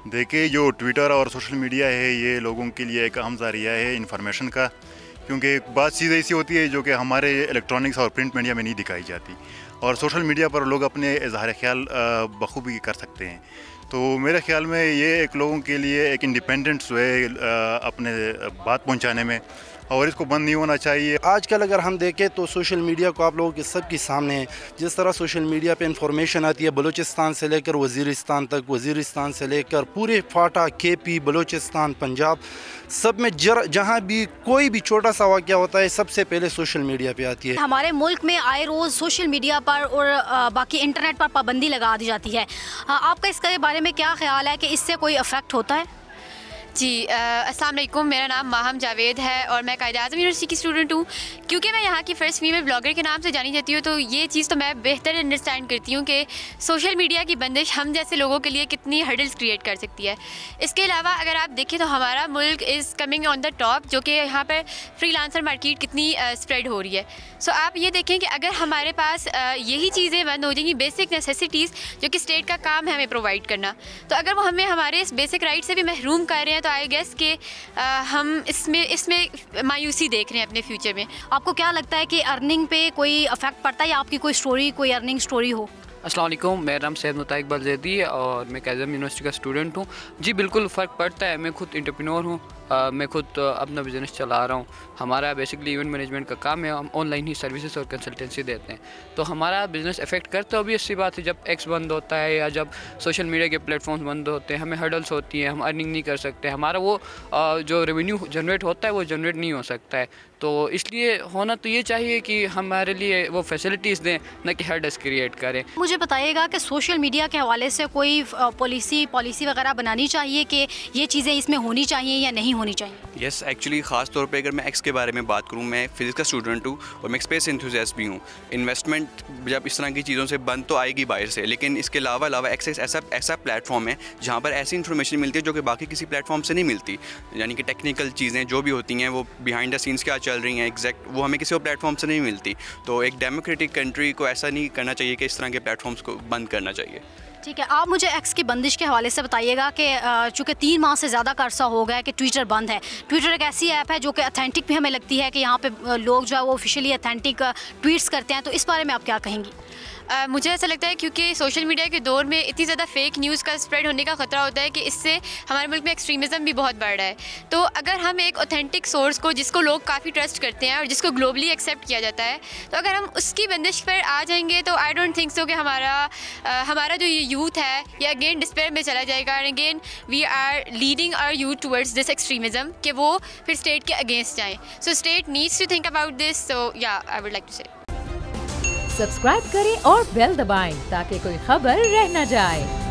देखिए, जो ट्विटर और सोशल मीडिया है ये लोगों के लिए एक अहम ज़रिया है इन्फॉर्मेशन का, क्योंकि बात चीज़ ऐसी होती है जो कि हमारे इलेक्ट्रॉनिक्स और प्रिंट मीडिया में नहीं दिखाई जाती, और सोशल मीडिया पर लोग अपने इजहार ख्याल बखूबी कर सकते हैं। तो मेरे ख्याल में ये एक लोगों के लिए एक इंडिपेंडेंट वे अपने बात पहुंचाने में, और इसको बंद नहीं होना चाहिए। आजकल अगर हम देखें तो सोशल मीडिया को आप लोगों के सबके सामने है। जिस तरह सोशल मीडिया पे इंफॉर्मेशन आती है बलूचिस्तान से लेकर वज़ीरिस्तान तक, वज़ीरिस्तान से लेकर पूरे फाटा, केपी, बलूचिस्तान, पंजाब, सब में जहाँ भी कोई भी छोटा सा वाक़या होता है सबसे पहले सोशल मीडिया पे आती है। हमारे मुल्क में आए रोज़ सोशल मीडिया पर और बाकी इंटरनेट पर पाबंदी लगा दी जाती है। आपका इसके बारे में क्या ख्याल है कि इससे कोई अफेक्ट होता है? जी, अस्सलाम वालेकुम। मेरा नाम माहम जावेद है और मैं कायद-ए-आज़म यूनिवर्सिटी की स्टूडेंट हूँ। क्योंकि मैं यहाँ की फ़र्स्ट फीमेल ब्लॉगर के नाम से जानी जाती हूँ, तो ये चीज़ तो मैं बेहतर अंडरस्टैंड करती हूँ कि सोशल मीडिया की बंदिश हम जैसे लोगों के लिए कितनी हर्डल्स क्रिएट कर सकती है। इसके अलावा अगर आप देखें तो हमारा मुल्क is coming on the top, जो कि यहाँ पर फ्रीलांसर मार्केट कितनी स्प्रेड हो रही है। सो आप ये देखें कि अगर हमारे पास यही चीज़ें बंद हो जाएंगी, बेसिक नेसेसिटीज़ जो कि स्टेट का काम है हमें प्रोवाइड करना, तो अगर वो हमें हमारे इस बेसिक राइट से भी महरूम कर रहे हैं, तो आई गेस कि हम इसमें मायूसी देख रहे हैं अपने फ्यूचर में। आपको क्या लगता है कि अर्निंग पे कोई अफेक्ट पड़ता है, या आपकी कोई स्टोरी, कोई अर्निंग स्टोरी हो? अस्सलाम वालेकुम, मेरा नाम सैयद मुताइक बलजैदी है और मैं कायद-ए-आज़म यूनिवर्सिटी का स्टूडेंट हूँ। जी बिल्कुल फ़र्क पड़ता है। मैं खुद एंटरप्रेन्योर हूँ, मैं खुद अपना बिज़नेस चला रहा हूँ। हमारा बेसिकली इवेंट मैनेजमेंट का काम है, हम ऑनलाइन ही सर्विसेज और कंसल्टेंसी देते हैं, तो हमारा बिज़नेस इफेक्ट करता है। ऑब्वियस सी बात है, जब एक्स बंद होता है या जब सोशल मीडिया के प्लेटफॉर्म्स बंद होते हैं, हमें हर्डल्स होती हैं, हम अर्निंग नहीं कर सकते, हमारा वो जो रेवेन्यू जनरेट होता है वो जनरेट नहीं हो सकता है। तो इसलिए होना तो ये चाहिए कि हमारे लिए वो फैसिलिटीज़ दें, न कि हर्डल्स क्रिएट करें। मुझे बताइएगा कि सोशल मीडिया के हवाले से कोई पॉलिसी वगैरह बनानी चाहिए कि ये चीज़ें इसमें होनी चाहिए या नहीं होनी चाहिए? यस, एक्चुअली ख़ास तौर पे अगर मैं एक्स के बारे में बात करूँ, मैं फिज़िक्स का स्टूडेंट हूँ और मैं स्पेस एंथुसियास्ट भी हूँ। इन्वेस्टमेंट जब इस तरह की चीज़ों से बंद तो आएगी बाहर से, लेकिन इसके अलावा एक्स ऐसा प्लेटफॉर्म है जहाँ पर ऐसी इन्फॉर्मेशन मिलती है जो कि बाकी किसी प्लेटफॉर्म से नहीं मिलती। यानी कि टेक्निकल चीज़ें जो भी होती हैं, वो बिहाइंड द सीन्स क्या चल रही हैं एग्जैक्ट, वो हमें किसी और प्लेटफॉर्म से नहीं मिलती। तो एक डेमोक्रेटिक कंट्री को ऐसा नहीं करना चाहिए कि इस तरह के प्लेटफॉर्म्स को बंद करना चाहिए। ठीक है, आप मुझे एक्स की बंदिश के हवाले से बताइएगा कि चूँकि 3 माह से ज़्यादा का अरसा हो गया है कि ट्विटर बंद है। ट्विटर एक ऐसी ऐप है जो कि अथेंटिक भी हमें लगती है कि यहाँ पे लोग जो है वो ऑफिशियली अथेंटिक ट्वीट्स करते हैं, तो इस बारे में आप क्या कहेंगी? मुझे ऐसा लगता है क्योंकि सोशल मीडिया के दौर में इतनी ज़्यादा फेक न्यूज़ का स्प्रेड होने का ख़तरा होता है कि इससे हमारे मुल्क में एक्सट्रीमिज़म भी बहुत बढ़ रहा है। तो अगर हम एक ऑथेंटिक सोर्स को, जिसको लोग काफ़ी ट्रस्ट करते हैं और जिसको ग्लोबली एक्सेप्ट किया जाता है, तो अगर हम उसकी बंदिश पर आ जाएंगे तो आई डोंट थिंक सो कि हमारा जो ये यूथ है ये अगेन डिस्पेयर में चला जाएगा, and again we are leading our youth towards this extremism कि वो फिर स्टेट के अगेंस्ट जाएँ। So state needs to think about this. So yeah I would like to say subscribe करें और बेल दबाएं ताकि कोई खबर रह न जाए।